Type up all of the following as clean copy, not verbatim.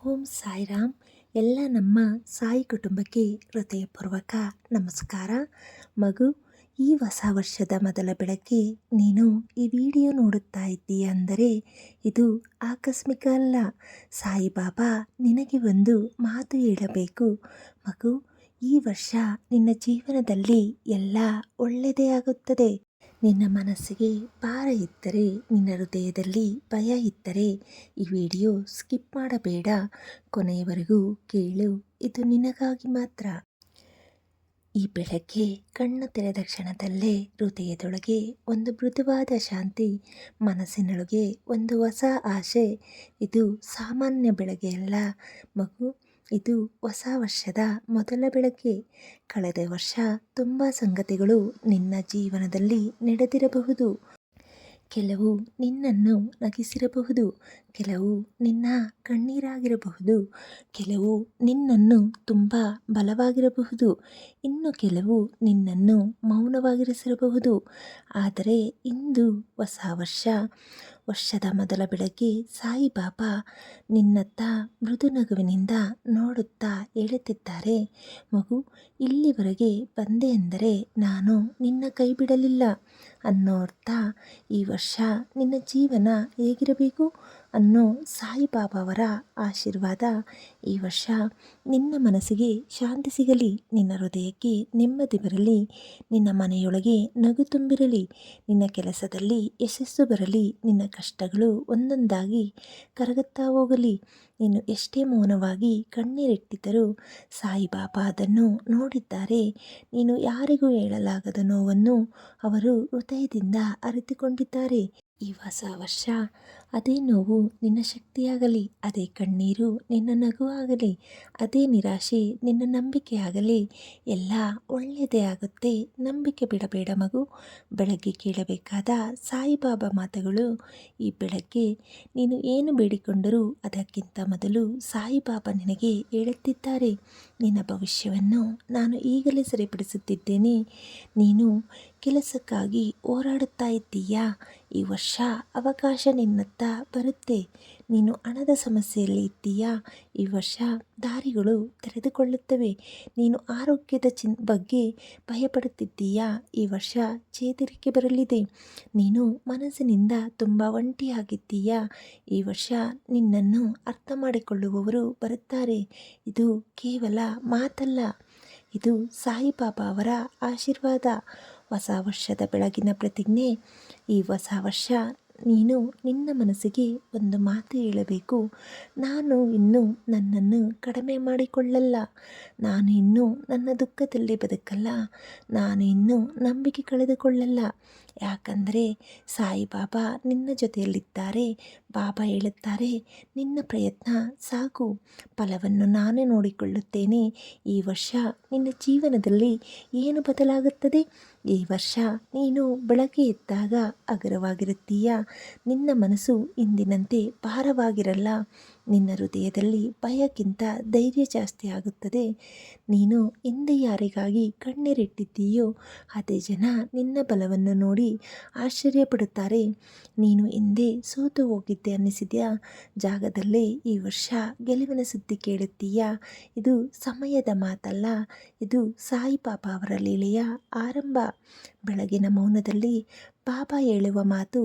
ಓಂ ಸಾಯಿರಾಮ್. ಎಲ್ಲ ನಮ್ಮ ಸಾಯಿ ಕುಟುಂಬಕ್ಕೆ ಹೃದಯಪೂರ್ವಕ ನಮಸ್ಕಾರ. ಮಗು, ಈ ಹೊಸ ವರ್ಷದ ಮೊದಲ ಬೆಳಗ್ಗೆ ನೀನು ಈ ವಿಡಿಯೋ ನೋಡುತ್ತಾ ಇದ್ದೀಯ ಅಂದರೆ ಇದು ಆಕಸ್ಮಿಕ ಅಲ್ಲ. ಸಾಯಿಬಾಬಾ ನಿನಗೆ ಒಂದು ಮಾತು ಹೇಳಬೇಕು. ಮಗು, ಈ ವರ್ಷ ನಿನ್ನ ಜೀವನದಲ್ಲಿ ಎಲ್ಲ ಒಳ್ಳೆಯದೇ ಆಗುತ್ತದೆ. ನಿನ್ನ ಮನಸ್ಸಿಗೆ ಭಾರ ಇದ್ದರೆ, ನಿನ್ನ ಹೃದಯದಲ್ಲಿ ಭಯ ಇದ್ದರೆ ಈ ವಿಡಿಯೋ ಸ್ಕಿಪ್ ಮಾಡಬೇಡ, ಕೊನೆಯವರೆಗೂ ಕೇಳು. ಇದು ನಿನಗಾಗಿ ಮಾತ್ರ. ಈ ಬೆಳಗ್ಗೆ ಕಣ್ಣು ತೆರೆದ ಕ್ಷಣದಲ್ಲೇ ಹೃದಯದೊಳಗೆ ಒಂದು ಮೃದುವಾದ ಶಾಂತಿ, ಮನಸ್ಸಿನೊಳಗೆ ಒಂದು ಹೊಸ ಆಶೆ. ಇದು ಸಾಮಾನ್ಯ ಬೆಳಗ್ಗೆ ಅಲ್ಲ ಮಗು, ಇದು ಹೊಸ ವರ್ಷದ ಮೊದಲ ಬೆಳಗ್ಗೆ. ಕಳೆದ ವರ್ಷ ತುಂಬ ಸಂಗತಿಗಳು ನಿನ್ನ ಜೀವನದಲ್ಲಿ ನಡೆದಿರಬಹುದು. ಕೆಲವು ನಿನ್ನನ್ನು ನಗಿಸಿರಬಹುದು, ಕೆಲವು ನಿನ್ನ ಕಣ್ಣೀರಾಗಿರಬಹುದು, ಕೆಲವು ನಿನ್ನನ್ನು ತುಂಬ ಬಲವಾಗಿರಬಹುದು, ಇನ್ನು ಕೆಲವು ನಿನ್ನನ್ನು ಮೌನವಾಗಿರಿಸಿರಬಹುದು. ಆದರೆ ಇಂದು ಹೊಸ ವರ್ಷದ ಮೊದಲ ಬೆಳಗ್ಗೆ ಸಾಯಿಬಾಬಾ ನಿನ್ನತ್ತ ಮೃದು ನಗುವಿನಿಂದ ನೋಡುತ್ತಾ ಹೇಳುತ್ತಿದ್ದಾರೆ, ಮಗು, ಇಲ್ಲಿವರೆಗೆ ಬಂದೆ ಎಂದರೆ ನಾನು ನಿನ್ನ ಕೈ ಬಿಡಲಿಲ್ಲ ಅನ್ನೋ ಅರ್ಥ. ಈ ವರ್ಷ ನಿನ್ನ ಜೀವನ ಹೇಗಿರಬೇಕು ಅನ್ನೋ ಸಾಯಿಬಾಬಾವರ ಆಶೀರ್ವಾದ. ಈ ವರ್ಷ ನಿನ್ನ ಮನಸ್ಸಿಗೆ ಶಾಂತಿ ಸಿಗಲಿ, ನಿನ್ನ ಹೃದಯಕ್ಕೆ ನೆಮ್ಮದಿ ಬರಲಿ, ನಿನ್ನ ಮನೆಯೊಳಗೆ ನಗು ತುಂಬಿರಲಿ, ನಿನ್ನ ಕೆಲಸದಲ್ಲಿ ಯಶಸ್ಸು ಬರಲಿ, ನಿನ್ನ ಕಷ್ಟಗಳು ಒಂದೊಂದಾಗಿ ಕರಗುತ್ತಾ ಹೋಗಲಿ. ನೀನು ಎಷ್ಟೇ ಮೌನವಾಗಿ ಕಣ್ಣೀರಿಟ್ಟಿದ್ದರೂ ಸಾಯಿಬಾಬಾ ಅದನ್ನು ನೋಡಿದ್ದಾರೆ. ನೀನು ಯಾರಿಗೂ ಹೇಳಲಾಗದ ನೋವನ್ನು ಅವರು ಹೃದಯದಿಂದ ಅರಿತುಕೊಂಡಿದ್ದಾರೆ. ಈ ಹೊಸ ವರ್ಷ ಅದೇ ನೋವು ನಿನ್ನ ಶಕ್ತಿಯಾಗಲಿ, ಅದೇ ಕಣ್ಣೀರು ನಿನ್ನ ನಗು ಆಗಲಿ, ಅದೇ ನಿರಾಶೆ ನಿನ್ನ ನಂಬಿಕೆ ಆಗಲಿ. ಎಲ್ಲ ಒಳ್ಳೆಯದೇ ಆಗುತ್ತೆ. ನಂಬಿಕೆ ಬಿಡಬೇಡ ಮಗು. ಬೆಳಗ್ಗೆ ಕೇಳಬೇಕಾದ ಸಾಯಿಬಾಬಾ ಮಾತುಗಳು. ಈ ಬೆಳಗ್ಗೆ ನೀನು ಏನು ಬೇಡಿಕೊಂಡರೂ ಅದಕ್ಕಿಂತ ಮೊದಲು ಸಾಯಿಬಾಬಾ ನಿನಗೆ ಹೇಳುತ್ತಿದ್ದಾರೆ, ನಿನ್ನ ಭವಿಷ್ಯವನ್ನು ನಾನು ಈಗಲೇ ಸರಿಪಡಿಸುತ್ತಿದ್ದೇನೆ. ನೀನು ಕೆಲಸಕ್ಕಾಗಿ ಹೋರಾಡುತ್ತಾ ಇದ್ದೀಯಾ? ಈ ವರ್ಷ ಅವಕಾಶ ನಿನ್ನತ್ತ ಬರುತ್ತೆ. ನೀನು ಹಣದ ಸಮಸ್ಯೆಯಲ್ಲಿ ಇದ್ದೀಯಾ? ಈ ವರ್ಷ ದಾರಿಗಳು ತೆರೆದುಕೊಳ್ಳುತ್ತವೆ. ನೀನು ಆರೋಗ್ಯದ ಬಗ್ಗೆ ಭಯಪಡುತ್ತಿದ್ದೀಯಾ? ಈ ವರ್ಷ ಚೇತರಿಕೆ ಬರಲಿದೆ. ನೀನು ಮನಸ್ಸಿನಿಂದ ತುಂಬ ಒಂಟಿಯಾಗಿದ್ದೀಯಾ? ಈ ವರ್ಷ ನಿನ್ನನ್ನು ಅರ್ಥ ಮಾಡಿಕೊಳ್ಳುವವರು ಬರುತ್ತಾರೆ. ಇದು ಕೇವಲ ಮಾತಲ್ಲ, ಇದು ಸಾಯಿಬಾಬಾ ಅವರ ಆಶೀರ್ವಾದ. ಹೊಸ ವರ್ಷದ ಬೆಳಗಿನ ಪ್ರತಿಜ್ಞೆ. ಈ ಹೊಸ ವರ್ಷ ನೀನು ನಿನ್ನ ಮನಸ್ಸಿಗೆ ಒಂದು ಮಾತು ಹೇಳಬೇಕು. ನಾನು ಇನ್ನು ನನ್ನನ್ನು ಕಡಿಮೆ ಮಾಡಿಕೊಳ್ಳಲ್ಲ, ನಾನು ಇನ್ನು ನನ್ನ ದುಃಖದಲ್ಲಿ ಬದುಕಲ್ಲ, ನಾನು ಇನ್ನು ನಂಬಿಕೆ ಕಳೆದುಕೊಳ್ಳಲ್ಲ. ಯಾಕಂದರೆ ಸಾಯಿಬಾಬಾ ನಿನ್ನ ಜೊತೆಯಲ್ಲಿದ್ದಾರೆ. ಬಾಬಾ ಹೇಳುತ್ತಾರೆ, ನಿನ್ನ ಪ್ರಯತ್ನ ಸಾಕು, ಫಲವನ್ನು ನಾನೇ ನೋಡಿಕೊಳ್ಳುತ್ತೇನೆ. ಈ ವರ್ಷ ನಿನ್ನ ಜೀವನದಲ್ಲಿ ಏನು ಬದಲಾಗುತ್ತದೆ? ಈ ವರ್ಷ ನೀನು ಬೆಳಗ್ಗೆ ಎದ್ದಾಗ ಹಗುರವಾಗಿರುತ್ತೀಯ. ನಿನ್ನ ಮನಸ್ಸು ಇಂದಿನಂತೆ ಭಾರವಾಗಿರಲ್ಲ. ನಿನ್ನ ಹೃದಯದಲ್ಲಿ ಭಯಕ್ಕಿಂತ ಧೈರ್ಯ ಜಾಸ್ತಿ ಆಗುತ್ತದೆ. ನೀನು ಹಿಂದೆ ಯಾರಿಗಾಗಿ ಕಣ್ಣೀರಿಟ್ಟಿದ್ದೀಯೋ ಅದೇ ಜನ ನಿನ್ನ ಬಲವನ್ನು ನೋಡಿ ಆಶ್ಚರ್ಯಪಡುತ್ತಾರೆ. ನೀನು ಹಿಂದೆ ಸೋತು ಹೋಗಿದ್ದೆ ಅನ್ನಿಸಿದೆಯಾ? ಜಾಗದಲ್ಲೇ ಈ ವರ್ಷ ಗೆಲುವಿನ ಸುದ್ದಿ ಕೇಳುತ್ತೀಯಾ? ಇದು ಸಮಯದ ಮಾತಲ್ಲ, ಇದು ಸಾಯಿಬಾಬಾ ಅವರ ಲೀಲೆಯ ಆರಂಭ. ಬೆಳಗಿನ ಮೌನದಲ್ಲಿ ಬಾಬಾ ಹೇಳುವ ಮಾತು.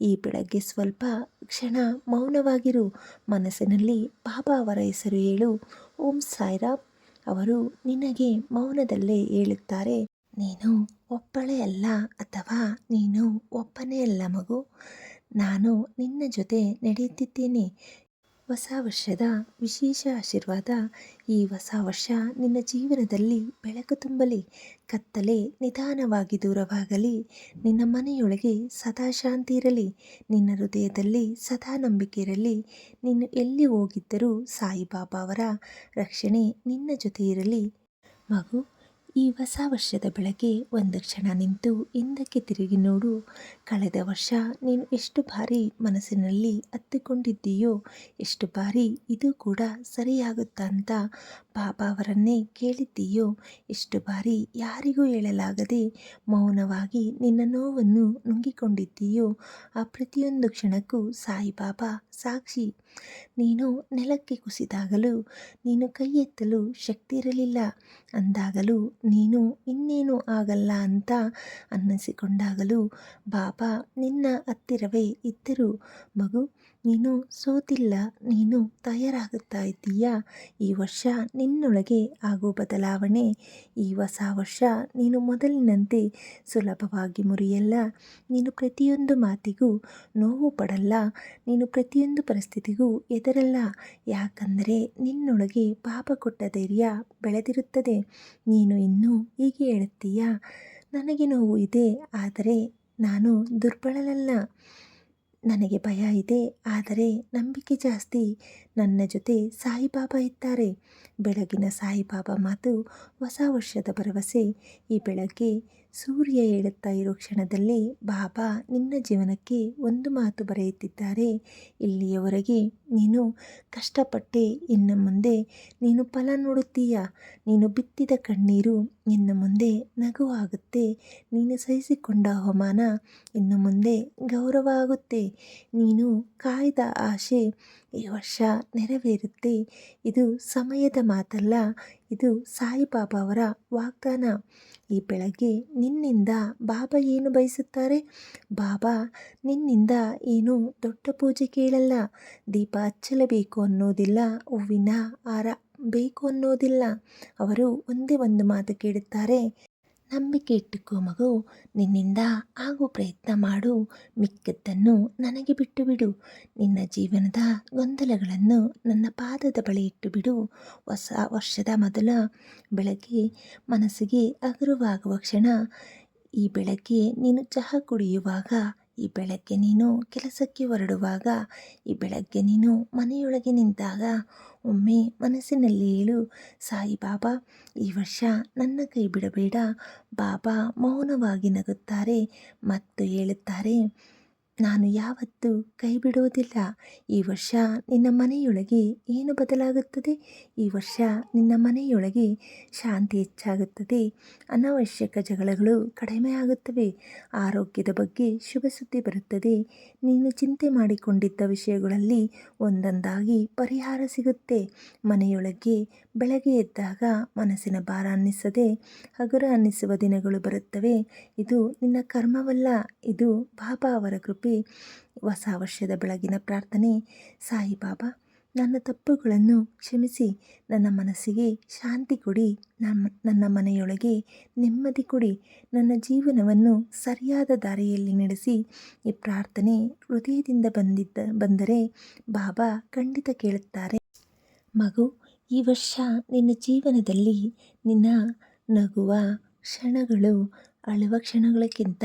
ಈ ಬೆಳಗ್ಗೆ ಸ್ವಲ್ಪ ಕ್ಷಣ ಮೌನವಾಗಿರು. ಮನಸ್ಸಿನಲ್ಲಿ ಬಾಬಾ ಅವರ ಹೆಸರು ಹೇಳು. ಓಂ ಸಾಯಿರಾಮ್. ಅವರು ನಿನಗೆ ಮೌನದಲ್ಲೇ ಹೇಳುತ್ತಾರೆ, ನೀನು ಒಬ್ಬಳೇ ಅಲ್ಲ, ಅಥವಾ ನೀನು ಒಬ್ಬನೇ ಅಲ್ಲ ಮಗು. ನಾನು ನಿನ್ನ ಜೊತೆ ನಡೆಯುತ್ತಿದ್ದೇನೆ. ಹೊಸ ವರ್ಷದ ವಿಶೇಷ ಆಶೀರ್ವಾದ. ಈ ಹೊಸ ವರ್ಷ ನಿನ್ನ ಜೀವನದಲ್ಲಿ ಬೆಳಕು ತುಂಬಲಿ, ಕತ್ತಲೆ ನಿಧಾನವಾಗಿ ದೂರವಾಗಲಿ, ನಿನ್ನ ಮನೆಯೊಳಗೆ ಸದಾ ಶಾಂತಿ ಇರಲಿ, ನಿನ್ನ ಹೃದಯದಲ್ಲಿ ಸದಾ ನಂಬಿಕೆ ಇರಲಿ. ನೀನು ಎಲ್ಲಿ ಹೋಗಿದ್ದರೂ ಸಾಯಿಬಾಬಾ ಅವರ ರಕ್ಷಣೆ ನಿನ್ನ ಜೊತೆ ಇರಲಿ ಮಗು. ಈ ಹೊಸ ವರ್ಷದ ಬೆಳಗ್ಗೆ ಒಂದು ಕ್ಷಣ ನಿಂತು ಹಿಂದಕ್ಕೆ ತಿರುಗಿ ನೋಡು. ಕಳೆದ ವರ್ಷ ನೀನು ಎಷ್ಟು ಬಾರಿ ಮನಸ್ಸಿನಲ್ಲಿ ಹತ್ತಿಕೊಂಡಿದ್ದೀಯೋ, ಎಷ್ಟು ಬಾರಿ ಇದು ಕೂಡ ಸರಿಯಾಗುತ್ತಾ ಅಂತ ಬಾಬಾ ಅವರನ್ನೇ ಕೇಳಿದ್ದೀಯೋ, ಎಷ್ಟು ಬಾರಿ ಯಾರಿಗೂ ಹೇಳಲಾಗದೆ ಮೌನವಾಗಿ ನಿನ್ನ ನೋವನ್ನು ನುಂಗಿಕೊಂಡಿದ್ದೀಯೋ, ಆ ಪ್ರತಿಯೊಂದು ಕ್ಷಣಕ್ಕೂ ಸಾಯಿಬಾಬಾ ಸಾಕ್ಷಿ. ನೀನು ನೆಲಕ್ಕೆ ಕುಸಿದಾಗಲೂ ನೀನು ಕೈ ಎತ್ತಲು ಶಕ್ತಿ ಇರಲಿಲ್ಲ ಅಂದಾಗಲೂ, ನೀನು ಇನ್ನೇನು ಆಗಲ್ಲ ಅಂತ ಅನ್ನಿಸಿಕೊಂಡಾಗಲೂ ಬಾಬಾ ನಿನ್ನ ಹತ್ತಿರವೇ ಇದ್ದರು. ಮಗು, ನೀನು ಸೋತಿಲ್ಲ, ನೀನು ತಯಾರಾಗುತ್ತಾ ಇದ್ದೀಯಾ. ಈ ವರ್ಷ ನಿನ್ನೊಳಗೆ ಆಗೋ ಬದಲಾವಣೆ, ಈ ಹೊಸ ವರ್ಷ ನೀನು ಮೊದಲಿನಂತೆ ಸುಲಭವಾಗಿ ಮುರಿಯಲ್ಲ. ನೀನು ಪ್ರತಿಯೊಂದು ಮಾತಿಗೂ ನೋವು ಪಡಲ್ಲ, ನೀನು ಪ್ರತಿಯೊಂದು ಪರಿಸ್ಥಿತಿಗೂ ಹೆದರಲ್ಲ. ಯಾಕಂದರೆ ನಿನ್ನೊಳಗೆ ಪಾಪ ಕೊಟ್ಟ ಧೈರ್ಯ ಬೆಳೆದಿರುತ್ತದೆ. ನೀನು ಇನ್ನೂ ಹೀಗೆ ಹೇಳುತ್ತೀಯಾ, ನನಗೆ ನೋವು ಇದೆ, ಆದರೆ ನಾನು ದುರ್ಬಲಳಲ್ಲ. ನನಗೆ ಭಯ ಇದೆ, ಆದರೆ ನಂಬಿಕೆ ಜಾಸ್ತಿ. ನನ್ನ ಜೊತೆ ಸಾಯಿಬಾಬಾ ಇದ್ದಾರೆ. ಬೆಳಗಿನ ಸಾಯಿಬಾಬಾ ಮಾತು, ಹೊಸ ವರ್ಷದ ಭರವಸೆ. ಈ ಬೆಳಗ್ಗೆ ಸೂರ್ಯ ಏಳುತ್ತಾ ಇರೋ ಕ್ಷಣದಲ್ಲಿ ಬಾಬಾ ನಿನ್ನ ಜೀವನಕ್ಕೆ ಒಂದು ಮಾತು ಬರೆಯುತ್ತಿದ್ದಾರೆ. ಇಲ್ಲಿಯವರೆಗೆ ನೀನು ಕಷ್ಟಪಟ್ಟೆ, ಇನ್ನು ಮುಂದೆ ನೀನು ಫಲ ನೋಡುತ್ತೀಯ. ನೀನು ಬಿತ್ತಿದ ಕಣ್ಣೀರು ಇನ್ನು ಮುಂದೆ ನಗು ಆಗುತ್ತೆ. ನೀನು ಸಹಿಸಿಕೊಂಡ ಅವಮಾನ ಇನ್ನು ಮುಂದೆ ಗೌರವ ಆಗುತ್ತೆ. ನೀನು ಕಾಯ್ದ ಆಸೆ ಈ ವರ್ಷ ನೆರವೇರುತ್ತೆ. ಇದು ಸಮಯದ ಮಾತಲ್ಲ, ಇದು ಸಾಯಿಬಾಬಾ ಅವರ ವಾಗ್ದಾನ. ಈ ಬೆಳಗ್ಗೆ ನಿನ್ನಿಂದ ಬಾಬಾ ಏನು ಬಯಸುತ್ತಾರೆ? ಬಾಬಾ ನಿನ್ನಿಂದ ಏನು ದೊಡ್ಡ ಪೂಜೆ ಕೇಳಲ್ಲ, ದೀಪ ಹಚ್ಚಲೇಬೇಕು ಅನ್ನೋದಿಲ್ಲ, ಹೂವಿನ ಹಾರ ಬೇಕು ಅನ್ನೋದಿಲ್ಲ. ಅವರು ಒಂದೇ ಒಂದು ಮಾತು ಕೇಳುತ್ತಾರೆ, ನಂಬಿಕೆ ಇಟ್ಟುಕೋ ಮಗು, ನಿನ್ನಿಂದ ಆಗೋ ಪ್ರಯತ್ನ ಮಾಡು, ಮಿಕ್ಕದ್ದನ್ನು ನನಗೆ ಬಿಟ್ಟು ಬಿಡು. ನಿನ್ನ ಜೀವನದ ಗೊಂದಲಗಳನ್ನು ನನ್ನ ಪಾದದ ಬಳಿ ಇಟ್ಟು ಬಿಡು. ಹೊಸ ವರ್ಷದ ಮೊದಲ ಬೆಳಗ್ಗೆ ಮನಸ್ಸಿಗೆ ಹಗುರವಾಗುವ ಕ್ಷಣ. ಈ ಬೆಳಗ್ಗೆ ನೀನು ಚಹಾ ಕುಡಿಯುವಾಗ, ಈ ಬೆಳಗ್ಗೆ ನೀನು ಕೆಲಸಕ್ಕೆ ಹೊರಡುವಾಗ, ಈ ಬೆಳಗ್ಗೆ ನೀನು ಮನೆಯೊಳಗೆ ನಿಂತಾಗ ಒಮ್ಮೆ ಮನಸ್ಸಿನಲ್ಲಿ ಹೇಳು, ಸಾಯಿಬಾಬಾ ಈ ವರ್ಷ ನನ್ನ ಕೈ ಬಿಡಬೇಡ. ಬಾಬಾ ಮೌನವಾಗಿ ನಗುತ್ತಾರೆ ಮತ್ತು ಹೇಳುತ್ತಾರೆ, ನಾನು ಯಾವತ್ತೂ ಕೈ ಬಿಡುವುದಿಲ್ಲ. ಈ ವರ್ಷ ನಿನ್ನ ಮನೆಯೊಳಗೆ ಏನು ಬದಲಾಗುತ್ತದೆ? ಈ ವರ್ಷ ನಿನ್ನ ಮನೆಯೊಳಗೆ ಶಾಂತಿ ಹೆಚ್ಚಾಗುತ್ತದೆ. ಅನಾವಶ್ಯಕ ಜಗಳಗಳು ಕಡಿಮೆ ಆಗುತ್ತವೆ. ಆರೋಗ್ಯದ ಬಗ್ಗೆ ಶುಭ ಸುದ್ದಿ ಬರುತ್ತದೆ. ನೀನು ಚಿಂತೆ ಮಾಡಿಕೊಂಡಿದ್ದ ವಿಷಯಗಳಲ್ಲಿ ಒಂದೊಂದಾಗಿ ಪರಿಹಾರ ಸಿಗುತ್ತೆ. ಮನೆಯೊಳಗೆ ಬೆಳಗ್ಗೆ ಎದ್ದಾಗ ಮನಸ್ಸಿನ ಭಾರ ಅನ್ನಿಸದೆ ಹಗುರ ಅನ್ನಿಸುವ ದಿನಗಳು ಬರುತ್ತವೆ. ಇದು ನಿನ್ನ ಕರ್ಮವಲ್ಲ, ಇದು ಬಾಬಾ ಅವರ ಕೃಪೆ. ಹೊಸ ವರ್ಷದ ಬೆಳಗಿನ ಪ್ರಾರ್ಥನೆ, ಸಾಯಿಬಾಬಾ ನನ್ನ ತಪ್ಪುಗಳನ್ನು ಕ್ಷಮಿಸಿ, ನನ್ನ ಮನಸ್ಸಿಗೆ ಶಾಂತಿ ಕೊಡಿ, ನನ್ನ ಮನೆಯೊಳಗೆ ನೆಮ್ಮದಿ ಕೊಡಿ, ನನ್ನ ಜೀವನವನ್ನು ಸರಿಯಾದ ದಾರಿಯಲ್ಲಿ ನಡೆಸಿ. ಈ ಪ್ರಾರ್ಥನೆ ಹೃದಯದಿಂದ ಬಂದರೆ ಬಾಬಾ ಖಂಡಿತ ಕೇಳುತ್ತಾರೆ. ಮಗು, ಈ ವರ್ಷ ನಿನ್ನ ಜೀವನದಲ್ಲಿ ನಿನ್ನ ನಗುವ ಕ್ಷಣಗಳು ಅಳುವ ಕ್ಷಣಗಳಕ್ಕಿಂತ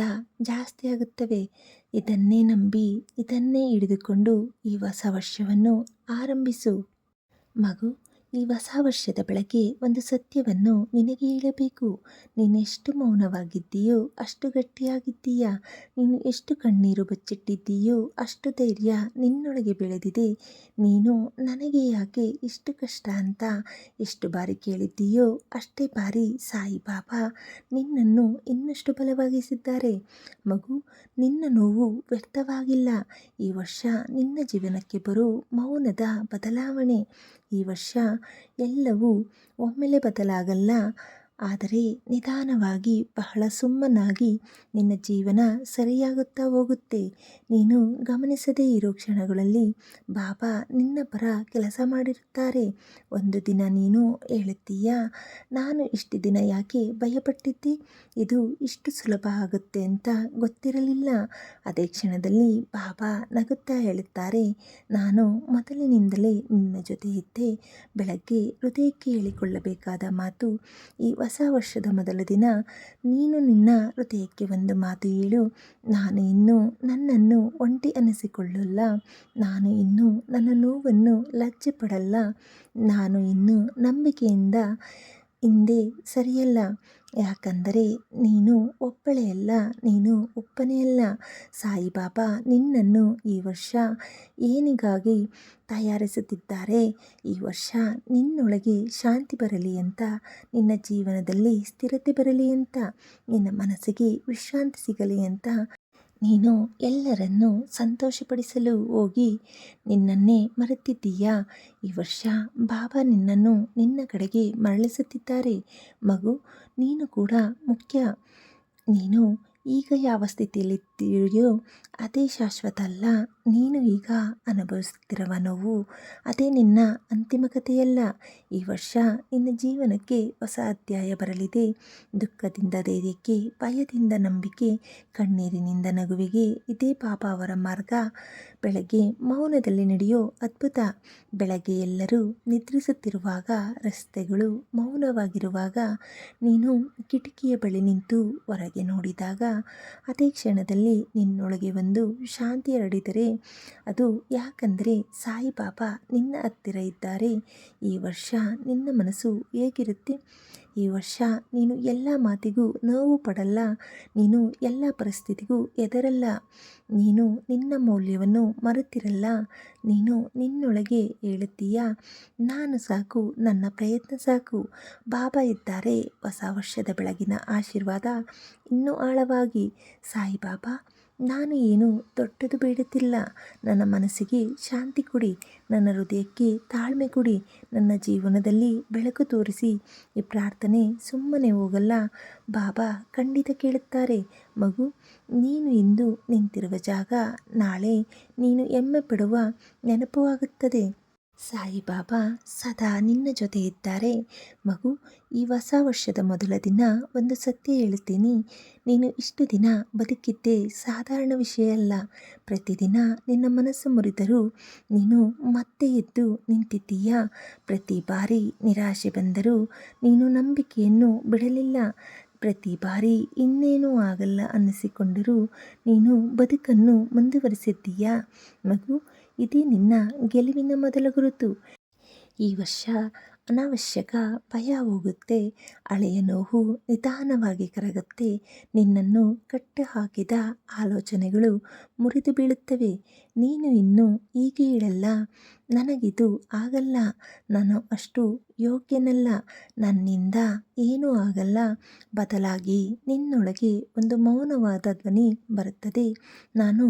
ಜಾಸ್ತಿ ಆಗುತ್ತವೆ. ಇದನ್ನೇ ನಂಬಿ, ಇದನ್ನೇ ಹಿಡಿದುಕೊಂಡು ಈ ಹೊಸ ವರ್ಷವನ್ನು ಆರಂಭಿಸು. ಮಗು, ಈ ಹೊಸ ವರ್ಷದ ಬೆಳಗ್ಗೆ ಒಂದು ಸತ್ಯವನ್ನು ನಿನಗೆ ಹೇಳಬೇಕು. ನೀನು ಎಷ್ಟು ಮೌನವಾಗಿದ್ದೀಯೋ ಅಷ್ಟು ಗಟ್ಟಿಯಾಗಿದ್ದೀಯಾ. ನೀನು ಎಷ್ಟು ಕಣ್ಣೀರು ಬಚ್ಚಿಟ್ಟಿದ್ದೀಯೋ ಅಷ್ಟು ಧೈರ್ಯ ನಿನ್ನೊಳಗೆ ಬೆಳೆದಿದೆ. ನೀನು ನನಗೆ ಯಾಕೆ ಇಷ್ಟು ಕಷ್ಟ ಅಂತ ಎಷ್ಟು ಬಾರಿ ಕೇಳಿದ್ದೀಯೋ ಅಷ್ಟೇ ಬಾರಿ ಸಾಯಿಬಾಬಾ ನಿನ್ನನ್ನು ಇನ್ನಷ್ಟು ಬಲವಾಗಿಸಿದ್ದಾರೆ. ಮಗು, ನಿನ್ನ ನೋವು ವ್ಯರ್ಥವಾಗಿಲ್ಲ. ಈ ವರ್ಷ ನಿನ್ನ ಜೀವನಕ್ಕೆ ಬರೋ ಮೌನದ ಬದಲಾವಣೆ. ಈ ವರ್ಷ ಎಲ್ಲವೂ ಒಮ್ಮೆಲೆ ಬದಲಾಗಲ್ಲ, ಆದರೆ ನಿಧಾನವಾಗಿ, ಬಹಳ ಸುಮ್ಮನಾಗಿ ನಿನ್ನ ಜೀವನ ಸರಿಯಾಗುತ್ತಾ ಹೋಗುತ್ತೆ. ನೀನು ಗಮನಿಸದೇ ಇರೋ ಕ್ಷಣಗಳಲ್ಲಿ ಬಾಬಾ ನಿನ್ನ ಪರ ಕೆಲಸ ಮಾಡಿರುತ್ತಾರೆ. ಒಂದು ದಿನ ನೀನು ಹೇಳುತ್ತೀಯಾ, ನಾನು ಇಷ್ಟು ದಿನ ಯಾಕೆ ಭಯಪಟ್ಟಿದ್ದೆ, ಇದು ಇಷ್ಟು ಸುಲಭ ಆಗುತ್ತೆ ಅಂತ ಗೊತ್ತಿರಲಿಲ್ಲ. ಅದೇ ಕ್ಷಣದಲ್ಲಿ ಬಾಬಾ ನಗುತ್ತಾ ಹೇಳುತ್ತಾರೆ, ನಾನು ಮೊದಲಿನಿಂದಲೇ ನಿನ್ನ ಜೊತೆ ಇದ್ದೆ. ಬೆಳಗ್ಗೆ ಹೃದಯಕ್ಕೆ ಹೇಳಿಕೊಳ್ಳಬೇಕಾದ ಮಾತು, ಈ ಹೊಸ ವರ್ಷದ ಮೊದಲ ದಿನ ನೀನು ನಿನ್ನ ಹೃದಯಕ್ಕೆ ಒಂದು ಮಾತು ಹೇಳು, ನಾನು ಇನ್ನೂ ನನ್ನನ್ನು ಒಂಟಿ ಅನ್ನಿಸಿಕೊಳ್ಳಲ್ಲ, ನಾನು ಇನ್ನೂ ನನ್ನ ನೋವನ್ನು ಲಜ್ಜೆ ಪಡಲ್ಲ, ನಾನು ಇನ್ನೂ ನಂಬಿಕೆಯಿಂದ ಹಿಂದೆ ಸರಿಯಲ್ಲ. ಯಾಕಂದರೆ ನೀನು ಒಬ್ಬಳೇ ಅಲ್ಲ, ನೀನು ಒಬ್ಬನೇ ಅಲ್ಲ. ಸಾಯಿಬಾಬಾ ನಿನ್ನನ್ನು ಈ ವರ್ಷ ಏನಿಗಾಗಿ ತಯಾರಿಸುತ್ತಿದ್ದಾರೆ? ಈ ವರ್ಷ ನಿನ್ನೊಳಗೆ ಶಾಂತಿ ಬರಲಿ ಅಂತ, ನಿನ್ನ ಜೀವನದಲ್ಲಿ ಸ್ಥಿರತೆ ಬರಲಿ ಅಂತ, ನಿನ್ನ ಮನಸ್ಸಿಗೆ ವಿಶ್ರಾಂತಿ ಸಿಗಲಿ ಅಂತ, ನೀನು ಎಲ್ಲರನ್ನೂ ಸಂತೋಷಪಡಿಸಲು ಹೋಗಿ ನಿನ್ನನ್ನೇ ಮರೆತಿದ್ದೀಯಾ? ಈ ವರ್ಷ ಬಾಬಾ ನಿನ್ನನ್ನು ನಿನ್ನ ಕಡೆಗೆ ಮರಳಿಸುತ್ತಿದ್ದಾರೆ ಮಗು. ನೀನು ಕೂಡ ಮುಖ್ಯ. ನೀನು ಈಗ ಯಾವ ಸ್ಥಿತಿಯಲ್ಲಿದ್ದೀಯೋ ಅದೇ ಶಾಶ್ವತ ಅಲ್ಲ. ನೀನು ಈಗ ಅನುಭವಿಸುತ್ತಿರುವ ನೋವು ಅದೇ ನಿನ್ನ ಅಂತಿಮ ಕಥೆಯಲ್ಲ. ಈ ವರ್ಷ ನಿನ್ನ ಜೀವನಕ್ಕೆ ಹೊಸ ಅಧ್ಯಾಯ ಬರಲಿದೆ. ದುಃಖದಿಂದ ಧೈರ್ಯಕ್ಕೆ, ಭಯದಿಂದ ನಂಬಿಕೆ, ಕಣ್ಣೀರಿನಿಂದ ನಗುವಿಗೆ ಇದೇ ಬಾಬಾ ಅವರ ಮಾರ್ಗ. ಬೆಳಗ್ಗೆ ಮೌನದಲ್ಲಿ ನಡೆಯೋ ಅದ್ಭುತ. ಬೆಳಗ್ಗೆ ಎಲ್ಲರೂ ನಿದ್ರಿಸುತ್ತಿರುವಾಗ, ರಸ್ತೆಗಳು ಮೌನವಾಗಿರುವಾಗ ನೀನು ಕಿಟಕಿಯ ಬಳಿ ನಿಂತು ಹೊರಗೆ ನೋಡಿದಾಗ ಅದೇ ಕ್ಷಣದಲ್ಲಿ ನಿನ್ನೊಳಗೆ ಒಂದು ಶಾಂತಿ ಹರಡಿದರೆ ಅದು ಯಾಕಂದರೆ ಸಾಯಿಬಾಬಾ ನಿನ್ನ ಹತ್ತಿರ ಇದ್ದಾರೆ. ಈ ವರ್ಷ ನಿನ್ನ ಮನಸ್ಸು ಹೇಗಿರುತ್ತೆ? ಈ ವರ್ಷ ನೀನು ಎಲ್ಲ ಮಾತಿಗೂ ನೋವು ಪಡಲ್ಲ. ನೀನು ಎಲ್ಲ ಪರಿಸ್ಥಿತಿಗೂ ಹೆದರಲ್ಲ. ನೀನು ನಿನ್ನ ಮೌಲ್ಯವನ್ನು ಮರೆತಿರಲ್ಲ. ನೀನು ನಿನ್ನೊಳಗೆ ಹೇಳುತ್ತೀಯ, ನಾನು ಸಾಕು, ನನ್ನ ಪ್ರಯತ್ನ ಸಾಕು. ಬಾಬಾ ಇದ್ದಾರೆ. ಹೊಸ ವರ್ಷದ ಬೆಳಗಿನ ಆಶೀರ್ವಾದ ಇನ್ನೂ ಆಳವಾಗಿ. ಸಾಯಿಬಾಬಾ, ನಾನು ಏನು ದೊಡ್ಡದು ಬೇಡುತ್ತಿಲ್ಲ. ನನ್ನ ಮನಸ್ಸಿಗೆ ಶಾಂತಿ ಕೊಡಿ, ನನ್ನ ಹೃದಯಕ್ಕೆ ತಾಳ್ಮೆ ಕೊಡಿ, ನನ್ನ ಜೀವನದಲ್ಲಿ ಬೆಳಕು ತೋರಿಸಿ. ಈ ಪ್ರಾರ್ಥನೆ ಸುಮ್ಮನೆ ಹೋಗಲ್ಲ. ಬಾಬಾ ಖಂಡಿತ ಕೇಳುತ್ತಾರೆ ಮಗು. ನೀನು ಇಂದು ನಿಂತಿರುವ ಜಾಗ ನಾಳೆ ನೀನು ಹೆಮ್ಮೆ ಪಡುವ ನೆನಪು ಆಗುತ್ತದೆ. ಸಾಯಿಬಾಬಾ ಸದಾ ನಿನ್ನ ಜೊತೆ ಇದ್ದಾರೆ ಮಗು. ಈ ಹೊಸ ವರ್ಷದ ಮೊದಲ ದಿನ ಒಂದು ಸತ್ಯ ಹೇಳುತ್ತೀನಿ. ನೀನು ಇಷ್ಟು ದಿನ ಬದುಕಿದ್ದೇ ಸಾಧಾರಣ ವಿಷಯ ಅಲ್ಲ. ಪ್ರತಿದಿನ ನಿನ್ನ ಮನಸ್ಸು ಮುರಿದರೂ ನೀನು ಮತ್ತೆ ಎದ್ದು ನಿಂತಿದ್ದೀಯಾ. ಪ್ರತಿ ಬಾರಿ ನಿರಾಶೆ ಬಂದರೂ ನೀನು ನಂಬಿಕೆಯನ್ನು ಬಿಡಲಿಲ್ಲ. ಪ್ರತಿ ಬಾರಿ ಇನ್ನೇನೂ ಆಗಲ್ಲ ಅನ್ನಿಸಿಕೊಂಡರೂ ನೀನು ಬದುಕನ್ನು ಮುಂದುವರಿಸಿದ್ದೀಯಾ ಮಗು. ಇದೇ ನಿನ್ನ ಗೆಲುವಿನ ಮೊದಲ ಗುರುತು. ಈ ವರ್ಷ ಅನಾವಶ್ಯಕ ಭಯ ಹೋಗುತ್ತೆ. ಹಳೆಯ ನೋವು ನಿಧಾನವಾಗಿ ಕರಗುತ್ತೆ. ನಿನ್ನನ್ನು ಕಟ್ಟಿಹಾಕಿದ ಆಲೋಚನೆಗಳು ಮುರಿದು ಬೀಳುತ್ತವೆ. ನೀನು ಇನ್ನೂ ಹೀಗೆ ಹೇಳಲ್ಲ, ನನಗಿದು ಆಗಲ್ಲ, ನಾನು ಅಷ್ಟು ಯೋಗ್ಯನಲ್ಲ, ನನ್ನಿಂದ ಏನೂ ಆಗಲ್ಲ. ಬದಲಾಗಿ ನಿನ್ನೊಳಗೆ ಒಂದು ಮೌನವಾದ ಧ್ವನಿ ಬರುತ್ತದೆ, ನಾನು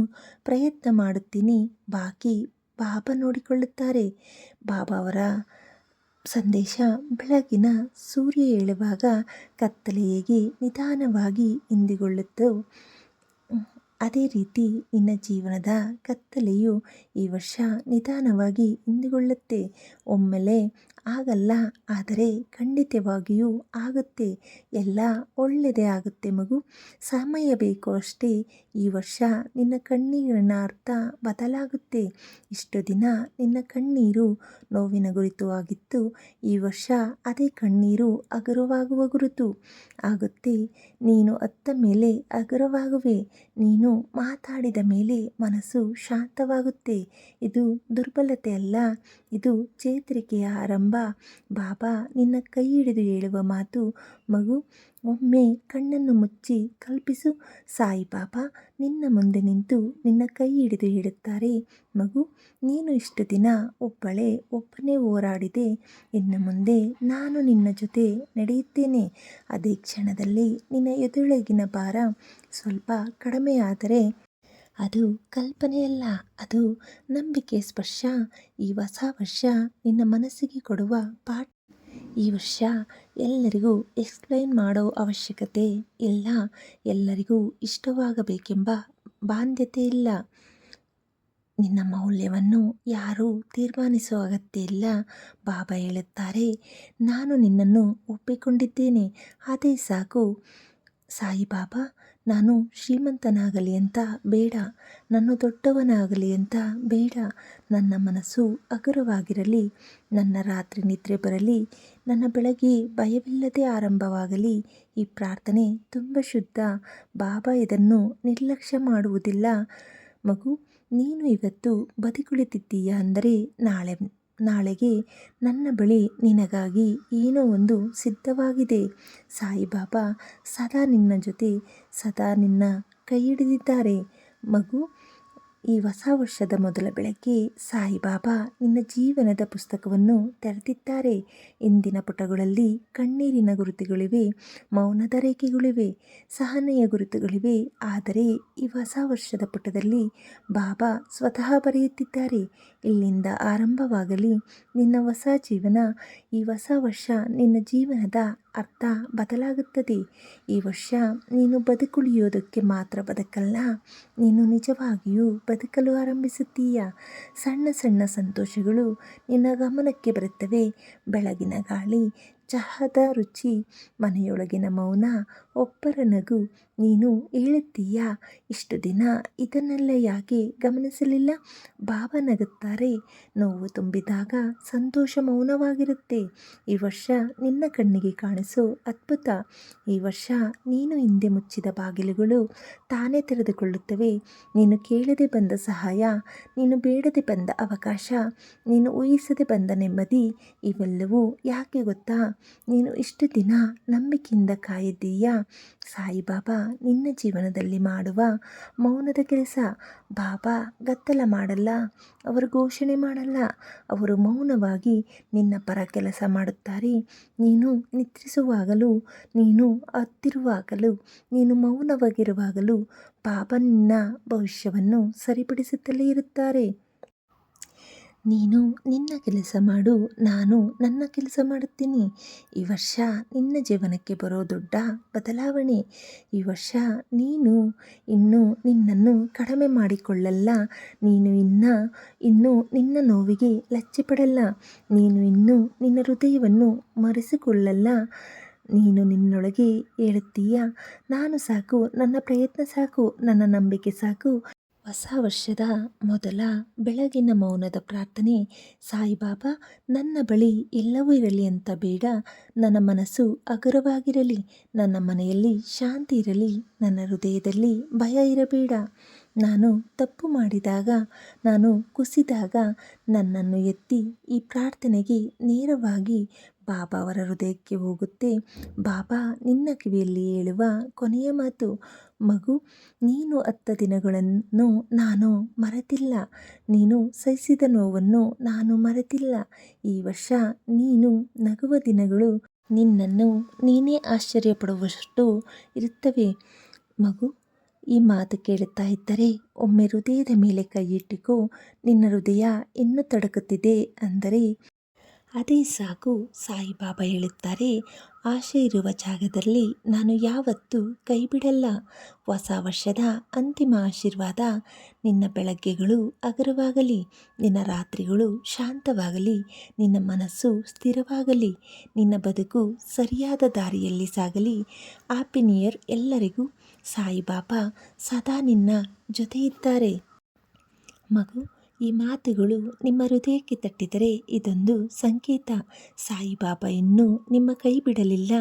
ಪ್ರಯತ್ನ ಮಾಡುತ್ತೀನಿ, ಬಾಕಿ ಬಾಬಾ ನೋಡಿಕೊಳ್ಳುತ್ತಾರೆ. ಬಾಬಾ ಅವರ ಸಂದೇಶ ಬೆಳಗಿನ ಸೂರ್ಯ ಏಳುವಾಗ ಕತ್ತಲೆ ಹೇಗೆ ನಿಧಾನವಾಗಿ ಇಂದಿಗೊಳ್ಳುತ್ತೋ ಅದೇ ರೀತಿ ನಿನ್ನ ಜೀವನದ ಕತ್ತಲೆಯು ಈ ವರ್ಷ ನಿಧಾನವಾಗಿ ಇಂದಿಗೊಳ್ಳುತ್ತೆ. ಒಮ್ಮೆಲೆ ಆಗಲ್ಲ, ಆದರೆ ಖಂಡಿತವಾಗಿಯೂ ಆಗುತ್ತೆ. ಎಲ್ಲ ಒಳ್ಳೆಯದೇ ಆಗುತ್ತೆ ಮಗು. ಸಮಯ ಬೇಕು ಅಷ್ಟೇ. ಈ ವರ್ಷ ನಿನ್ನ ಕಣ್ಣೀರಿನ ಅರ್ಥ ಬದಲಾಗುತ್ತೆ. ಇಷ್ಟು ದಿನ ನಿನ್ನ ಕಣ್ಣೀರು ನೋವಿನ ಗುರುತು ಆಗಿತ್ತು. ಈ ವರ್ಷ ಅದೇ ಕಣ್ಣೀರು ಹಗುರವಾಗುವ ಗುರುತು ಆಗುತ್ತೆ. ನೀನು ಅತ್ತ ಮೇಲೆ ಹಗುರವಾಗುವೆ. ನೀನು ಮಾತಾಡಿದ ಮೇಲೆ ಮನಸ್ಸು ಶಾಂತವಾಗುತ್ತೆ. ಇದು ದುರ್ಬಲತೆ ಅಲ್ಲ, ಇದು ಚೇತರಿಕೆಯ ಆರಂಭ. ಬಾಬಾ ನಿನ್ನ ಕೈ ಹಿಡಿದು ಹೇಳುವ ಮಾತು ಮಗು, ಒಮ್ಮೆ ಕಣ್ಣನ್ನು ಮುಚ್ಚಿ ಕಲ್ಪಿಸು. ಸಾಯಿಬಾಬಾ ನಿನ್ನ ಮುಂದೆ ನಿಂತು ನಿನ್ನ ಕೈ ಹಿಡಿದು ಹೇಳುತ್ತಾರೆ ಮಗು, ನೀನು ಇಷ್ಟು ದಿನ ಒಬ್ಬನೇ ಹೋರಾಡಿದೆ. ಇನ್ನು ಮುಂದೆ ನಾನು ನಿನ್ನ ಜೊತೆ ನಡೆಯುತ್ತೇನೆ. ಅದೇ ಕ್ಷಣದಲ್ಲಿ ನಿನ್ನ ಎದುಳಗಿನ ಭಾರ ಸ್ವಲ್ಪ ಕಡಿಮೆಯಾದರೆ ಅದು ಕಲ್ಪನೆಯಲ್ಲ, ಅದು ನಂಬಿಕೆ ಸ್ಪರ್ಶ. ಈ ಹೊಸ ವರ್ಷ ನಿನ್ನ ಮನಸ್ಸಿಗೆ ಕೊಡುವ ಪಾಠ. ಈ ವರ್ಷ ಎಲ್ಲರಿಗೂ ಎಕ್ಸ್ಪ್ಲೈನ್ ಮಾಡೋ ಅವಶ್ಯಕತೆ ಇಲ್ಲ. ಎಲ್ಲರಿಗೂ ಇಷ್ಟವಾಗಬೇಕೆಂಬ ಬಾಧ್ಯತೆ ಇಲ್ಲ. ನಿನ್ನ ಮೌಲ್ಯವನ್ನು ಯಾರೂ ತೀರ್ಮಾನಿಸುವ ಅಗತ್ಯ ಇಲ್ಲ. ಬಾಬಾ ಹೇಳುತ್ತಾರೆ, ನಾನು ನಿನ್ನನ್ನು ಒಪ್ಪಿಕೊಂಡಿದ್ದೇನೆ, ಅದೇ ಸಾಕು. ಸಾಯಿಬಾಬಾ, ನಾನು ಶ್ರೀಮಂತನಾಗಲಿ ಅಂತ ಬೇಡ, ನಾನು ದೊಡ್ಡವನಾಗಲಿ ಅಂತ ಬೇಡ. ನನ್ನ ಮನಸ್ಸು ಹಗುರವಾಗಿರಲಿ, ನನ್ನ ರಾತ್ರಿ ನಿದ್ರೆ ಬರಲಿ, ನನ್ನ ಬೆಳಗ್ಗೆ ಭಯವಿಲ್ಲದೆ ಆರಂಭವಾಗಲಿ. ಈ ಪ್ರಾರ್ಥನೆ ತುಂಬ ಶುದ್ಧ. ಬಾಬಾ ಇದನ್ನು ನಿರ್ಲಕ್ಷ್ಯ ಮಾಡುವುದಿಲ್ಲ ಮಗು. ನೀನು ಇವತ್ತು ಬದುಕುಳಿತಿದ್ದೀಯ ಅಂದರೆ ನಾಳೆಗೆ ನನ್ನ ಬಳಿ ನಿನಗಾಗಿ ಏನೋ ಒಂದು ಸಿದ್ಧವಾಗಿದೆ. ಸಾಯಿಬಾಬಾ ಸದಾ ನಿನ್ನ ಜೊತೆ, ಸದಾ ನಿನ್ನ ಕೈ ಹಿಡಿದಿದ್ದಾರೆ ಮಗು. ಈ ಹೊಸ ವರ್ಷದ ಮೊದಲ ಬೆಳಗ್ಗೆ ಸಾಯಿಬಾಬಾ ನಿನ್ನ ಜೀವನದ ಪುಸ್ತಕವನ್ನು ತೆರೆದಿದ್ದಾರೆ. ಇಂದಿನ ಪುಟಗಳಲ್ಲಿ ಕಣ್ಣೀರಿನ ಗುರುತುಗಳಿವೆ, ಮೌನದ ರೇಖೆಗಳಿವೆ, ಸಹನೆಯ ಗುರುತುಗಳಿವೆ. ಆದರೆ ಈ ಹೊಸ ವರ್ಷದ ಪುಟದಲ್ಲಿ ಬಾಬಾ ಸ್ವತಃ ಬರೆಯುತ್ತಿದ್ದಾರೆ, ಇಲ್ಲಿಂದ ಆರಂಭವಾಗಲಿ ನಿನ್ನ ಹೊಸ ಜೀವನ. ಈ ಹೊಸ ವರ್ಷ ನಿನ್ನ ಜೀವನದ ಅರ್ಥ ಬದಲಾಗುತ್ತದೆ. ಈ ವರ್ಷ ನೀನು ಬದುಕುಳಿಯೋದಕ್ಕೆ ಮಾತ್ರ ಬದುಕಲ್ಲ, ನೀನು ನಿಜವಾಗಿಯೂ ಬದುಕಲು ಆರಂಭಿಸುತ್ತೀಯ. ಸಣ್ಣ ಸಣ್ಣ ಸಂತೋಷಗಳು ನಿನ್ನ ಗಮನಕ್ಕೆ ಬರುತ್ತವೆ. ಬೆಳಗಿನ ಗಾಳಿ, ಚಹಾದ ರುಚಿ, ಮನೆಯೊಳಗಿನ ಮೌನ, ಒಬ್ಬರ ನಗು. ನೀನು ಹೇಳುತ್ತೀಯ, ಇಷ್ಟು ದಿನ ಇದನ್ನೆಲ್ಲ ಯಾಕೆ ಗಮನಿಸಲಿಲ್ಲ? ಬಾಬಾ ನಗುತ್ತಾರೆ. ನೋವು ತುಂಬಿದಾಗ ಸಂತೋಷ ಮೌನವಾಗಿರುತ್ತೆ. ಈ ವರ್ಷ ನಿನ್ನ ಕಣ್ಣಿಗೆ ಕಾಣಿಸೋ ಅದ್ಭುತ. ಈ ವರ್ಷ ನೀನು ಹಿಂದೆ ಮುಚ್ಚಿದ ಬಾಗಿಲುಗಳು ತಾನೇ ತೆರೆದುಕೊಳ್ಳುತ್ತವೆ. ನೀನು ಕೇಳದೆ ಬಂದ ಸಹಾಯ, ನೀನು ಬೇಡದೆ ಬಂದ ಅವಕಾಶ, ನೀನು ಊಹಿಸದೆ ಬಂದ ನೆಮ್ಮದಿ. ಇವೆಲ್ಲವೂ ಯಾಕೆ ಗೊತ್ತಾ? ನೀನು ಇಷ್ಟು ದಿನ ನಂಬಿಕೆಯಿಂದ ಕಾಯಿದ್ದೀಯಾ. ಸಾಯಿಬಾಬಾ ನಿನ್ನ ಜೀವನದಲ್ಲಿ ಮಾಡುವ ಮೌನದ ಕೆಲಸ. ಬಾಬಾ ಗದ್ದಲ ಮಾಡಲ್ಲ, ಅವರು ಘೋಷಣೆ ಮಾಡಲ್ಲ, ಅವರು ಮೌನವಾಗಿ ನಿನ್ನ ಪರ ಕೆಲಸ ಮಾಡುತ್ತಾರೆ. ನೀನು ನಿದ್ರಿಸುವಾಗಲೂ, ನೀನು ಹತ್ತಿರುವಾಗಲೂ, ನೀನು ಮೌನವಾಗಿರುವಾಗಲೂ ಬಾಬಾ ನಿನ್ನ ಭವಿಷ್ಯವನ್ನು ಸರಿಪಡಿಸುತ್ತಲೇ ಇರುತ್ತಾರೆ. ನೀನು ನಿನ್ನ ಕೆಲಸ ಮಾಡು, ನಾನು ನನ್ನ ಕೆಲಸ ಮಾಡುತ್ತೀನಿ. ಈ ವರ್ಷ ನಿನ್ನ ಜೀವನಕ್ಕೆ ಬರೋ ದೊಡ್ಡ ಬದಲಾವಣೆ. ಈ ವರ್ಷ ನೀನು ಇನ್ನೂ ನಿನ್ನನ್ನು ಕಡಿಮೆ ಮಾಡಿಕೊಳ್ಳಲ್ಲ. ನೀನು ಇನ್ನೂ ನಿನ್ನ ನೋವಿಗೆ ಲಜ್ಜೆಪಡಲ್ಲ. ನೀನು ಇನ್ನೂ ನಿನ್ನ ಹೃದಯವನ್ನು ಮರೆಸಿಕೊಳ್ಳಲ್ಲ. ನೀನು ನಿನ್ನೊಳಗೆ ಹೇಳುತ್ತೀಯ, ನಾನು ಸಾಕು, ನನ್ನ ಪ್ರಯತ್ನ ಸಾಕು, ನನ್ನ ನಂಬಿಕೆ ಸಾಕು. ಹೊಸ ವರ್ಷದ ಮೊದಲ ಬೆಳಗಿನ ಮೌನದ ಪ್ರಾರ್ಥನೆ. ಸಾಯಿಬಾಬಾ, ನನ್ನ ಬಳಿ ಎಲ್ಲವೂ ಇರಲಿ ಅಂತ ಬೇಡ, ನನ್ನ ಮನಸ್ಸು ಹಗುರವಾಗಿರಲಿ, ನನ್ನ ಮನೆಯಲ್ಲಿ ಶಾಂತಿ ಇರಲಿ, ನನ್ನ ಹೃದಯದಲ್ಲಿ ಭಯ ಇರಬೇಡ. ನಾನು ತಪ್ಪು ಮಾಡಿದಾಗ, ನಾನು ಕುಸಿದಾಗ ನನ್ನನ್ನು ಎತ್ತಿ ಈ ಪ್ರಾರ್ಥನೆಗೆ ನೇರವಾಗಿ ಬಾಬಾ ಅವರ ಹೃದಯಕ್ಕೆ ಹೋಗುತ್ತೆ. ಬಾಬಾ ನಿನ್ನ ಕಿವಿಯಲ್ಲಿ ಹೇಳುವ ಕೊನೆಯ ಮಾತು, ಮಗು, ನೀನು 10 ದಿನಗಳನ್ನು ನಾನು ಮರೆತಿಲ್ಲ, ನೀನು ಸಹಿಸಿದ ನೋವನ್ನು ನಾನು ಮರೆತಿಲ್ಲ. ಈ ವರ್ಷ ನೀನು ನಗುವ ದಿನಗಳು ನಿನ್ನನ್ನು ನೀನೇ ಆಶ್ಚರ್ಯಪಡುವಷ್ಟು ಇರುತ್ತವೆ. ಮಗು, ಈ ಮಾತು ಕೇಳುತ್ತಾ ಇದ್ದರೆ ಒಮ್ಮೆ ಹೃದಯದ ಮೇಲೆ ಕೈಯಿಟ್ಟುಕೋ. ನಿನ್ನ ಹೃದಯ ಇನ್ನೂ ತಡಕುತ್ತಿದೆ ಅಂದರೆ ಅದೇ ಸಾಕು. ಸಾಯಿಬಾಬಾ ಹೇಳುತ್ತಾರೆ, ಆಶೆ ಇರುವ ಜಾಗದಲ್ಲಿ ನಾನು ಯಾವತ್ತೂ ಕೈ ಬಿಡಲ್ಲ. ಹೊಸ ವರ್ಷದ ಅಂತಿಮ ಆಶೀರ್ವಾದ. ನಿನ್ನ ಬೆಳಗ್ಗೆಗಳು ಹಗುರವಾಗಲಿ, ನಿನ್ನ ರಾತ್ರಿಗಳು ಶಾಂತವಾಗಲಿ, ನಿನ್ನ ಮನಸ್ಸು ಸ್ಥಿರವಾಗಲಿ, ನಿನ್ನ ಬದುಕು ಸರಿಯಾದ ದಾರಿಯಲ್ಲಿ ಸಾಗಲಿ. ಹ್ಯಾಪಿ ನ್ಯೂ ಇಯರ್ ಎಲ್ಲರಿಗೂ. ಸಾಯಿಬಾಬಾ ಸದಾ ನಿನ್ನ ಜೊತೆ ಇದ್ದಾರೆ. ಮಗು, ಈ ಮಾತುಗಳು ನಿಮ್ಮ ಹೃದಯಕ್ಕೆ ತಟ್ಟಿದರೆ ಇದೊಂದು ಸಂಕೇತ. ಸಾಯಿಬಾಬಾ ಇನ್ನೂ ನಿಮ್ಮ ಕೈ ಬಿಡಲಿಲ್ಲ.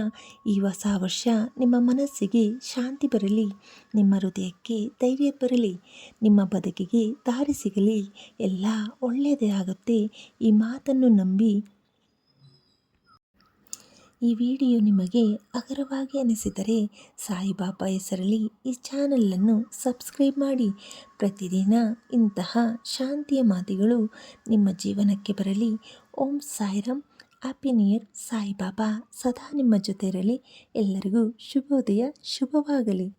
ಈ ಹೊಸ ವರ್ಷ ನಿಮ್ಮ ಮನಸ್ಸಿಗೆ ಶಾಂತಿ ಬರಲಿ, ನಿಮ್ಮ ಹೃದಯಕ್ಕೆ ಧೈರ್ಯ ಬರಲಿ, ನಿಮ್ಮ ಬದುಕಿಗೆ ದಾರಿ ಸಿಗಲಿ. ಎಲ್ಲ ಒಳ್ಳೆಯದೇ ಆಗುತ್ತೆ. ಈ ಮಾತನ್ನು ನಂಬಿ. ಈ ವಿಡಿಯೋ ನಿಮಗೆ ಹಗುರವಾಗಿ ಅನಿಸಿದರೆ ಸಾಯಿಬಾಬಾ ಹೆಸರಲ್ಲಿ ಈ ಚಾನಲನ್ನು ಸಬ್ಸ್ಕ್ರೈಬ್ ಮಾಡಿ. ಪ್ರತಿದಿನ ಇಂತಹ ಶಾಂತಿಯ ಮಾತುಗಳು ನಿಮ್ಮ ಜೀವನಕ್ಕೆ ಬರಲಿ. Om Sairam. Happy new year. Saibaba ಸದಾ ನಿಮ್ಮ ಜೊತೆ ಇರಲಿ. ಎಲ್ಲರಿಗೂ ಶುಭೋದಯ, ಶುಭವಾಗಲಿ.